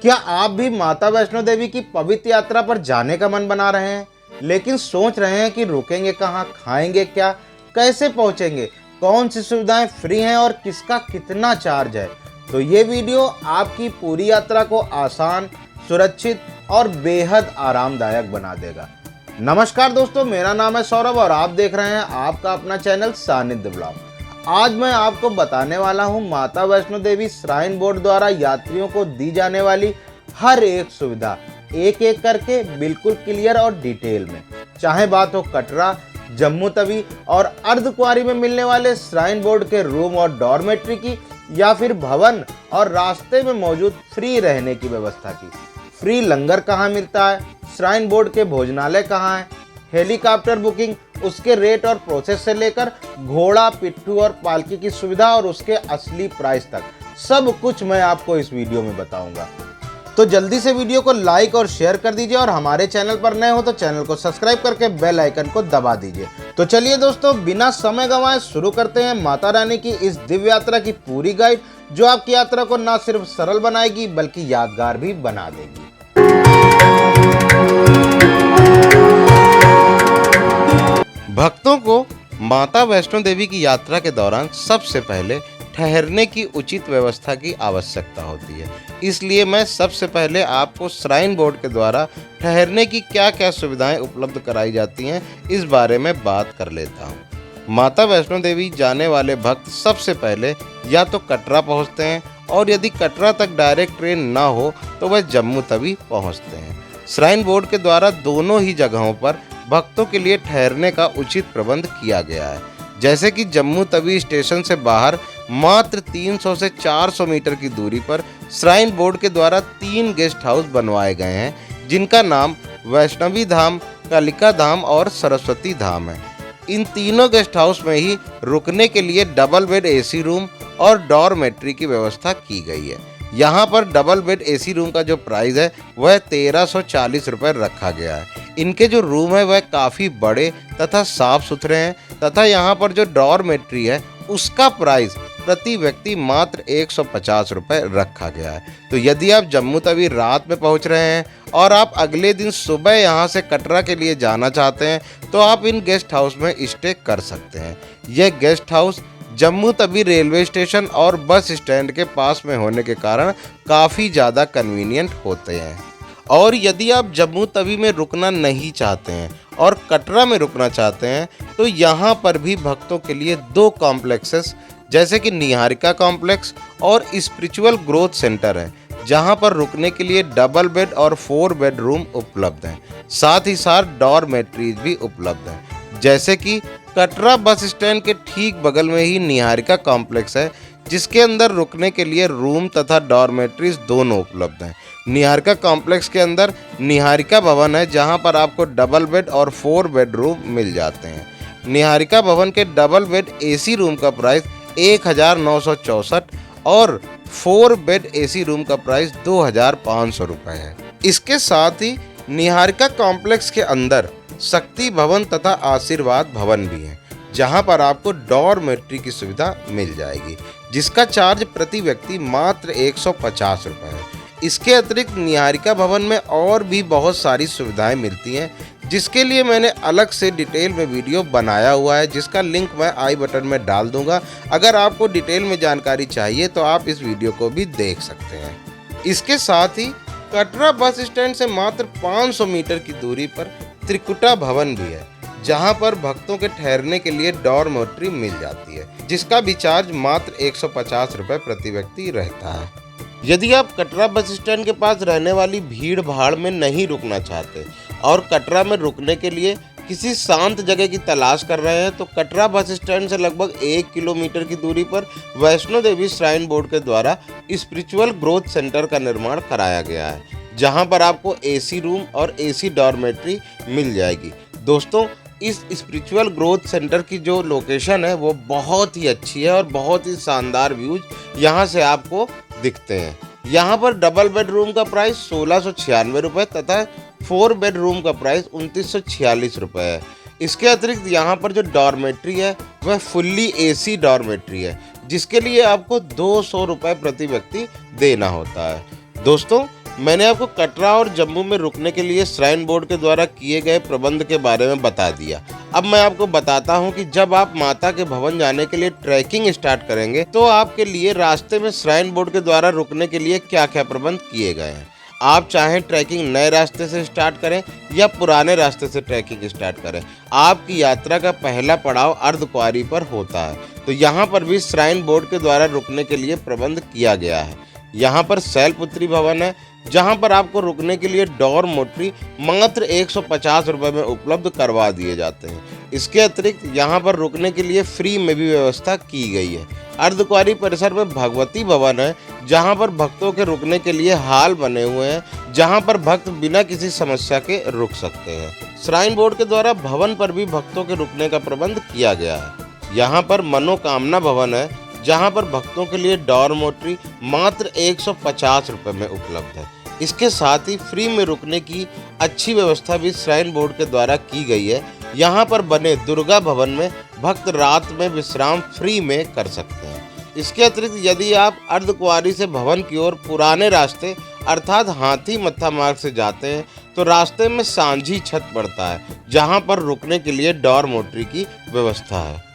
क्या आप भी माता वैष्णो देवी की पवित्र यात्रा पर जाने का मन बना रहे हैं, लेकिन सोच रहे हैं कि रुकेंगे कहाँ, खाएंगे क्या, कैसे पहुंचेंगे, कौन सी सुविधाएं फ्री हैं और किसका कितना चार्ज है? तो ये वीडियो आपकी पूरी यात्रा को आसान, सुरक्षित और बेहद आरामदायक बना देगा। नमस्कार दोस्तों, मेरा नाम है सौरभ और आप देख रहे हैं आपका अपना चैनल सानिध्य ब्लॉग। आज मैं आपको बताने वाला हूं माता वैष्णो देवी श्राइन बोर्ड द्वारा यात्रियों को दी जाने वाली हर एक सुविधा, एक एक करके बिल्कुल क्लियर और डिटेल में। चाहे बात हो कटरा, जम्मू तवी और अर्धकुंवारी में मिलने वाले श्राइन बोर्ड के रूम और डॉर्मेट्री की, या फिर भवन और रास्ते में मौजूद फ्री रहने की व्यवस्था की। फ्री लंगर कहाँ मिलता है, श्राइन बोर्ड के भोजनालय कहाँ है, हेलीकॉप्टर बुकिंग, उसके रेट और प्रोसेस से लेकर घोड़ा, पिट्ठू और पालकी की सुविधा और उसके असली प्राइस तक सब कुछ मैं आपको इस वीडियो में बताऊंगा। तो जल्दी से वीडियो को लाइक और शेयर कर दीजिए और हमारे चैनल पर नए हो तो चैनल को सब्सक्राइब करके बेल आइकन को दबा दीजिए। तो चलिए दोस्तों, बिना समय गंवाए शुरू करते हैं माता रानी की इस दिव्य यात्रा की पूरी गाइड, जो आपकी यात्रा को न सिर्फ सरल बनाएगी बल्कि यादगार भी बना देगी। भक्तों को माता वैष्णो देवी की यात्रा के दौरान सबसे पहले ठहरने की उचित व्यवस्था की आवश्यकता होती है। इसलिए मैं सबसे पहले आपको श्राइन बोर्ड के द्वारा ठहरने की क्या क्या सुविधाएं उपलब्ध कराई जाती हैं इस बारे में बात कर लेता हूं। माता वैष्णो देवी जाने वाले भक्त सबसे पहले या तो कटरा पहुंचते हैं और यदि कटरा तक डायरेक्ट ट्रेन ना हो तो वह जम्मू तवी पहुंचते हैं। श्राइन बोर्ड के द्वारा दोनों ही जगहों पर भक्तों के लिए ठहरने का उचित प्रबंध किया गया है। जैसे कि जम्मू तवी स्टेशन से बाहर मात्र 300 से 400 मीटर की दूरी पर श्राइन बोर्ड के द्वारा 3 गेस्ट हाउस बनवाए गए हैं, जिनका नाम वैष्णवी धाम, कालिका धाम और सरस्वती धाम है। इन तीनों गेस्ट हाउस में ही रुकने के लिए डबल बेड एसी रूम और डॉर्मेट्री की व्यवस्था की गई है। यहाँ पर डबल बेड एसी रूम का जो प्राइस है वह 1340 रुपये रखा गया है। इनके जो रूम है वह काफ़ी बड़े तथा साफ सुथरे हैं तथा यहाँ पर जो डॉर्मेट्री है उसका प्राइस प्रति व्यक्ति मात्र 150 रुपये रखा गया है। तो यदि आप जम्मू तवी रात में पहुँच रहे हैं और आप अगले दिन सुबह यहाँ से कटरा के लिए जाना चाहते हैं तो आप इन गेस्ट हाउस में स्टे कर सकते हैं। यह guest house Jammu Tawi railway station और बस स्टैंड के पास में होने के कारण काफ़ी ज़्यादा कन्वीनियंट होते हैं। और यदि आप जम्मू तवी में रुकना नहीं चाहते हैं और कटरा में रुकना चाहते हैं तो यहाँ पर भी भक्तों के लिए 2 कॉम्प्लेक्सेस जैसे कि निहारिका कॉम्प्लेक्स और स्पिरिचुअल ग्रोथ सेंटर हैं, जहाँ पर रुकने के लिए डबल बेड और 4 बेडरूम उपलब्ध हैं। साथ ही साथ डॉर्मेट्रीज भी उपलब्ध हैं। जैसे कि कटरा बस स्टैंड के ठीक बगल में ही निहारिका कॉम्प्लेक्स है, जिसके अंदर रुकने के लिए रूम तथा डॉर्मेट्रीज दोनों उपलब्ध हैं। निहारिका कॉम्प्लेक्स के अंदर निहारिका भवन है, जहां पर आपको डबल बेड और 4 बेडरूम मिल जाते हैं। निहारिका भवन के डबल बेड एसी रूम का प्राइस 1964 और 4 बेड एसी रूम का प्राइस 2500 रुपये है। इसके साथ ही निहारिका कॉम्प्लेक्स के अंदर शक्ति भवन तथा आशीर्वाद भवन भी है, जहां पर आपको डॉर्मेट्री की सुविधा मिल जाएगी, जिसका चार्ज प्रति व्यक्ति मात्र 150 रुपये है। इसके अतिरिक्त निहारिका भवन में और भी बहुत सारी सुविधाएं मिलती हैं, जिसके लिए मैंने अलग से डिटेल में वीडियो बनाया हुआ है, जिसका लिंक मैं आई बटन में डाल दूंगा। अगर आपको डिटेल में जानकारी चाहिए तो आप इस वीडियो को भी देख सकते हैं। इसके साथ ही कटरा बस स्टैंड से मात्र 500 मीटर की दूरी पर त्रिकुटा भवन भी है, जहां पर भक्तों के ठहरने के लिए डॉर्मेट्री मिल जाती है, जिसका भी चार्ज मात्र 150 रुपये प्रति व्यक्ति रहता है। यदि आप कटरा बस स्टैंड के पास रहने वाली भीड़ भाड़ में नहीं रुकना चाहते और कटरा में रुकने के लिए किसी शांत जगह की तलाश कर रहे हैं तो कटरा बस स्टैंड से लगभग 1 किलोमीटर की दूरी पर वैष्णो देवी श्राइन बोर्ड के द्वारा स्पिरिचुअल ग्रोथ सेंटर का निर्माण कराया गया है, जहां पर आपको एसी रूम और एसी डॉर्मेट्री मिल जाएगी। दोस्तों, इस स्पिरिचुअल ग्रोथ सेंटर की जो लोकेशन है वो बहुत ही अच्छी है और बहुत ही शानदार व्यूज यहाँ से आपको दिखते हैं। यहाँ पर डबल बेडरूम का प्राइस 1696 रुपये तथा 4 बेडरूम का प्राइस 2946 रुपये है। इसके अतिरिक्त यहाँ पर जो डॉर्मेट्री है वह फुल्ली एसी डॉर्मेट्री है, जिसके लिए आपको 200 रुपये प्रति व्यक्ति देना होता है। दोस्तों, मैंने आपको कटरा और जम्मू में रुकने के लिए श्राइन बोर्ड के द्वारा किए गए प्रबंध के बारे में बता दिया। अब मैं आपको बताता हूं कि जब आप माता के भवन जाने के लिए ट्रैकिंग स्टार्ट करेंगे तो आपके लिए रास्ते में श्राइन बोर्ड के द्वारा रुकने के लिए क्या क्या प्रबंध किए गए हैं। आप चाहें ट्रैकिंग नए रास्ते से स्टार्ट करें या पुराने रास्ते से ट्रैकिंग स्टार्ट करें, आपकी यात्रा का पहला पड़ाव अर्धकुंवारी पर होता है। तो यहाँ पर भी श्राइन बोर्ड के द्वारा रुकने के लिए प्रबंध किया गया है। यहाँ पर शैलपुत्री भवन है, जहाँ पर आपको रुकने के लिए डॉर्मेट्री मात्र 150 रुपये में उपलब्ध करवा दिए जाते हैं। इसके अतिरिक्त यहाँ पर रुकने के लिए फ्री में भी व्यवस्था की गई है। अर्धकुंवारी परिसर में भगवती भवन है, जहाँ पर भक्तों के रुकने के लिए हाल बने हुए हैं, जहाँ पर भक्त बिना किसी समस्या के रुक सकते हैं। श्राइन बोर्ड के द्वारा भवन पर भी भक्तों के रुकने का प्रबंध किया गया है। यहाँ पर मनोकामना भवन है, जहाँ पर भक्तों के लिए डॉर्मेट्री मात्र 150 रुपये में उपलब्ध है। इसके साथ ही फ्री में रुकने की अच्छी व्यवस्था भी श्राइन बोर्ड के द्वारा की गई है। यहाँ पर बने दुर्गा भवन में भक्त रात में विश्राम फ्री में कर सकते हैं। इसके अतिरिक्त यदि आप अर्धकुंवारी से भवन की ओर पुराने रास्ते अर्थात हाथी मत्था मार्ग से जाते हैं तो रास्ते में सांझी छत पड़ता है, जहाँ पर रुकने के लिए डॉर्मेट्री की व्यवस्था है।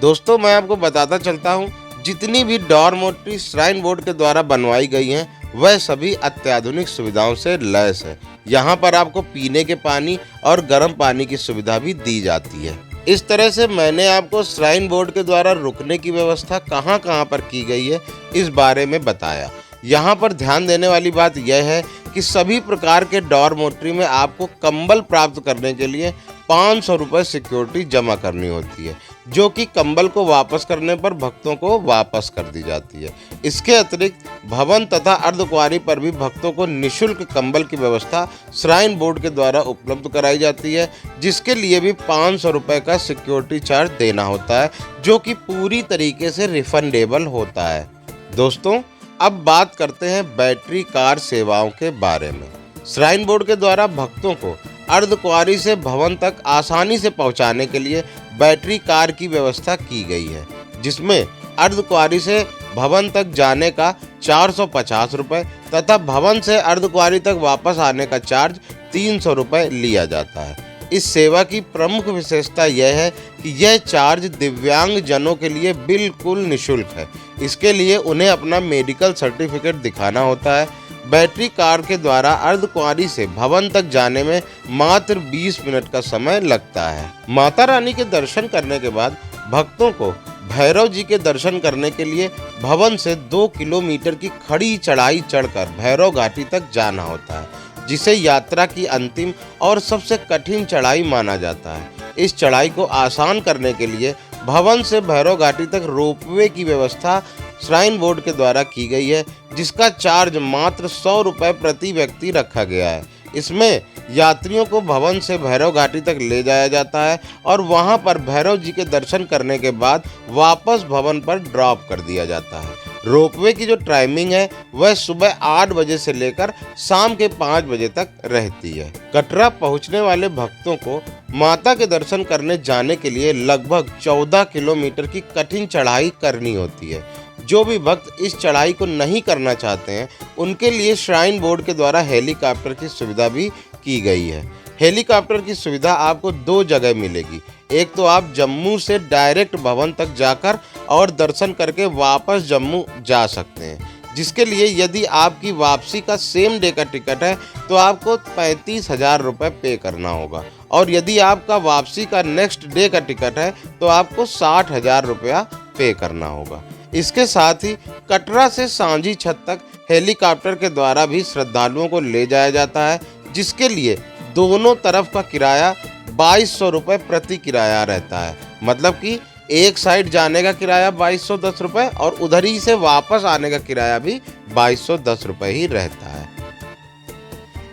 दोस्तों, मैं आपको बताता चलता हूँ, जितनी भी डॉर्मेट्री श्राइन बोर्ड के द्वारा बनवाई गई हैं वह सभी अत्याधुनिक सुविधाओं से लैस है। यहाँ पर आपको पीने के पानी और गर्म पानी की सुविधा भी दी जाती है। इस तरह से मैंने आपको श्राइन बोर्ड के द्वारा रुकने की व्यवस्था कहाँ कहाँ पर की गई है इस बारे में बताया। यहाँ पर ध्यान देने वाली बात यह है कि सभी प्रकार के डॉर्मेट्री में आपको कंबल प्राप्त करने के लिए 500 रुपये सिक्योरिटी जमा करनी होती है, जो कि कंबल को वापस करने पर भक्तों को वापस कर दी जाती है। इसके अतिरिक्त भवन तथा अर्धकुंवारी पर भी भक्तों को निःशुल्क कंबल की व्यवस्था श्राइन बोर्ड के द्वारा उपलब्ध कराई जाती है, जिसके लिए भी 500 रुपये का सिक्योरिटी चार्ज देना होता है, जो कि पूरी तरीके से रिफंडेबल होता है। दोस्तों, अब बात करते हैं बैटरी कार सेवाओं के बारे में। श्राइन बोर्ड के द्वारा भक्तों को अर्धकुंवारी से भवन तक आसानी से पहुंचाने के लिए बैटरी कार की व्यवस्था की गई है, जिसमें अर्धकुंवारी से भवन तक जाने का 450 रुपये तथा भवन से अर्धकुंवारी तक वापस आने का चार्ज 300 रुपये लिया जाता है। इस सेवा की प्रमुख विशेषता यह है कि यह चार्ज दिव्यांग जनों के लिए बिल्कुल निःशुल्क है। इसके लिए उन्हें अपना मेडिकल सर्टिफिकेट दिखाना होता है। बैटरी कार के द्वारा अर्धकुंवारी से भवन तक जाने में मात्र 20 मिनट का समय लगता है। माता रानी के दर्शन करने के बाद भक्तों को भैरव जी के दर्शन करने के लिए भवन से 2 किलोमीटर की खड़ी चढ़ाई चढ़कर भैरव घाटी तक जाना होता है, जिसे यात्रा की अंतिम और सबसे कठिन चढ़ाई माना जाता है। इस चढ़ाई को आसान करने के लिए भवन से भैरव घाटी तक रोपवे की व्यवस्था श्राइन बोर्ड के द्वारा की गई है, जिसका चार्ज मात्र 100 रुपये प्रति व्यक्ति रखा गया है। इसमें यात्रियों को भवन से भैरव घाटी तक ले जाया जाता है और वहां पर भैरव जी के दर्शन करने के बाद वापस भवन पर ड्रॉप कर दिया जाता है। रोपवे की जो टाइमिंग है वह सुबह 8 बजे से लेकर शाम के 5 बजे तक रहती है। कटरा पहुंचने वाले भक्तों को माता के दर्शन करने जाने के लिए लगभग 14 किलोमीटर की कठिन चढ़ाई करनी होती है। जो भी भक्त इस चढ़ाई को नहीं करना चाहते हैं उनके लिए श्राइन बोर्ड के द्वारा हेलीकॉप्टर की सुविधा भी की गई है। हेलीकॉप्टर की सुविधा आपको 2 जगह मिलेगी। एक तो आप जम्मू से डायरेक्ट भवन तक जाकर और दर्शन करके वापस जम्मू जा सकते हैं, जिसके लिए यदि आपकी वापसी का सेम डे का टिकट है तो आपको 35,000 रुपये पे करना होगा, और यदि आपका वापसी का नेक्स्ट डे का टिकट है तो आपको 60,000 रुपया पे करना होगा। इसके साथ ही कटरा से सांझी छत तक हेलीकॉप्टर के द्वारा भी श्रद्धालुओं को ले जाया जाता है, जिसके लिए दोनों तरफ का किराया 2200 रुपये प्रति किराया रहता है। मतलब कि एक साइड जाने का किराया 2210 रुपये और उधर ही से वापस आने का किराया भी 2210 रुपये ही रहता है।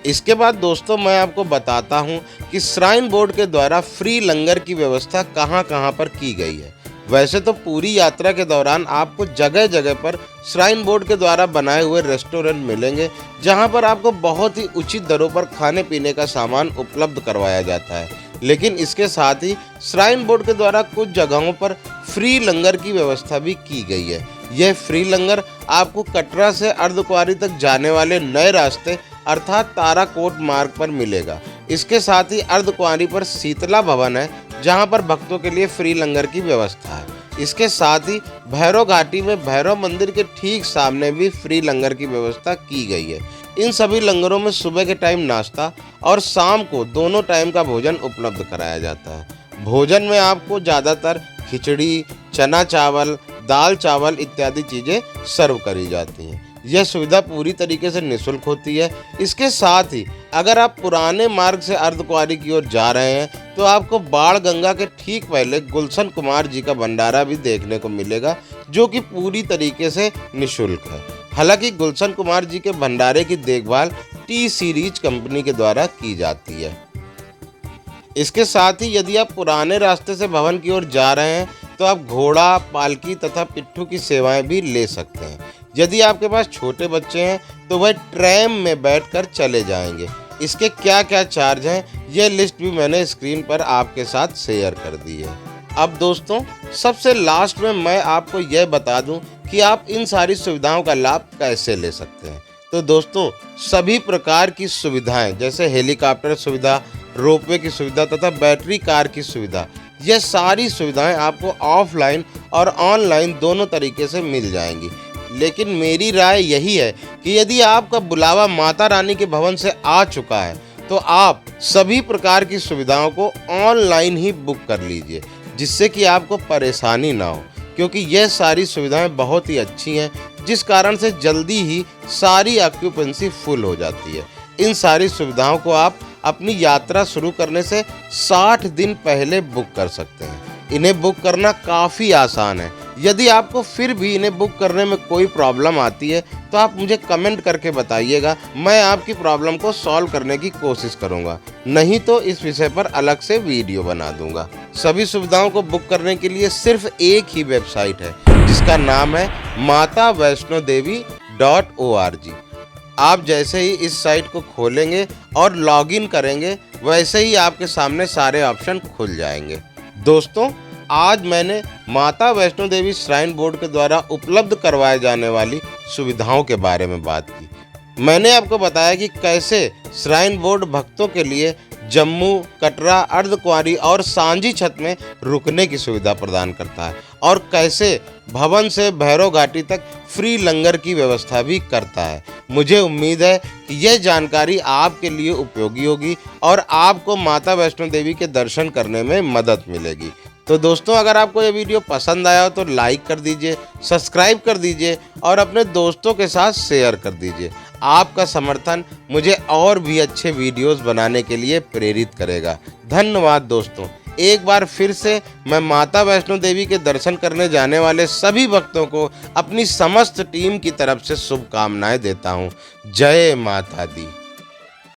इसके बाद दोस्तों मैं आपको बताता हूँ कि श्राइन बोर्ड के द्वारा फ्री लंगर की व्यवस्था कहाँ कहाँ पर की गई है। वैसे तो पूरी यात्रा के दौरान आपको जगह जगह पर श्राइन बोर्ड के द्वारा बनाए हुए रेस्टोरेंट मिलेंगे, जहां पर आपको बहुत ही उचित दरों पर खाने पीने का सामान उपलब्ध करवाया जाता है। लेकिन इसके साथ ही श्राइन बोर्ड के द्वारा कुछ जगहों पर फ्री लंगर की व्यवस्था भी की गई है, यह फ्री लंगर आपको कटरा से अर्धकुंवारी तक जाने वाले नए रास्ते अर्थात ताराकोट मार्ग पर मिलेगा। इसके साथ ही अर्धकुंवारी पर शीतला भवन है, जहां पर भक्तों के लिए फ्री लंगर की व्यवस्था है। इसके साथ ही भैरव घाटी में भैरव मंदिर के ठीक सामने भी फ्री लंगर की व्यवस्था की गई है। इन सभी लंगरों में सुबह के टाइम नाश्ता और शाम को दोनों टाइम का भोजन उपलब्ध कराया जाता है। भोजन में आपको ज़्यादातर खिचड़ी, चना चावल, दाल चावल इत्यादि चीज़ें सर्व करी जाती हैं। यह सुविधा पूरी तरीके से निःशुल्क होती है। इसके साथ ही अगर आप पुराने मार्ग से अर्धकुंवारी की ओर जा रहे हैं तो आपको बाण गंगा के ठीक पहले गुलशन कुमार जी का भंडारा भी देखने को मिलेगा, जो कि पूरी तरीके से निःशुल्क है। हालांकि गुलशन कुमार जी के भंडारे की देखभाल टी सीरीज कंपनी के द्वारा की जाती है। इसके साथ ही यदि आप पुराने रास्ते से भवन की ओर जा रहे हैं तो आप घोड़ा, पालकी तथा पिट्ठू की सेवाएं भी ले सकते हैं। यदि आपके पास छोटे बच्चे हैं तो वह ट्रैम में बैठकर चले जाएंगे। इसके क्या क्या चार्ज हैं, यह लिस्ट भी मैंने स्क्रीन पर आपके साथ शेयर कर दी है। अब दोस्तों, सबसे लास्ट में मैं आपको यह बता दूं कि आप इन सारी सुविधाओं का लाभ कैसे ले सकते हैं। तो दोस्तों, सभी प्रकार की सुविधाएं जैसे हेलीकॉप्टर सुविधा, रोपवे की सुविधा तथा बैटरी कार की सुविधा, यह सारी सुविधाएं आपको ऑफलाइन और ऑनलाइन दोनों तरीके से मिल जाएंगी। लेकिन मेरी राय यही है कि यदि आपका बुलावा माता रानी के भवन से आ चुका है तो आप सभी प्रकार की सुविधाओं को ऑनलाइन ही बुक कर लीजिए, जिससे कि आपको परेशानी ना हो, क्योंकि यह सारी सुविधाएं बहुत ही अच्छी हैं, जिस कारण से जल्दी ही सारी ऑक्यूपेंसी फुल हो जाती है। इन सारी सुविधाओं को आप अपनी यात्रा शुरू करने से 60 दिन पहले बुक कर सकते हैं। इन्हें बुक करना काफ़ी आसान है। यदि आपको फिर भी इन्हें बुक करने में कोई प्रॉब्लम आती है तो आप मुझे कमेंट करके बताइएगा, मैं आपकी प्रॉब्लम को सॉल्व करने की कोशिश करूंगा। नहीं तो इस विषय पर अलग से वीडियो बना दूंगा। सभी सुविधाओं को बुक करने के लिए सिर्फ एक ही वेबसाइट है, जिसका नाम है matavaishnodevi.org। आप जैसे ही इस साइट को खोलेंगे और लॉगिन करेंगे, वैसे ही आपके सामने सारे ऑप्शन खुल जाएंगे। दोस्तों, आज मैंने माता वैष्णो देवी श्राइन बोर्ड के द्वारा उपलब्ध करवाए जाने वाली सुविधाओं के बारे में बात की। मैंने आपको बताया कि कैसे श्राइन बोर्ड भक्तों के लिए जम्मू, कटरा, अर्धकुंवारी और सांझी छत में रुकने की सुविधा प्रदान करता है और कैसे भवन से भैरव घाटी तक फ्री लंगर की व्यवस्था भी करता है। मुझे उम्मीद है कि यह जानकारी आपके लिए उपयोगी होगी और आपको माता वैष्णो देवी के दर्शन करने में मदद मिलेगी। तो दोस्तों, अगर आपको ये वीडियो पसंद आया हो तो लाइक कर दीजिए, सब्सक्राइब कर दीजिए और अपने दोस्तों के साथ शेयर कर दीजिए। आपका समर्थन मुझे और भी अच्छे वीडियोस बनाने के लिए प्रेरित करेगा। धन्यवाद दोस्तों। एक बार फिर से मैं माता वैष्णो देवी के दर्शन करने जाने वाले सभी भक्तों को अपनी समस्त टीम की तरफ से शुभकामनाएं देता हूँ। जय माता दी।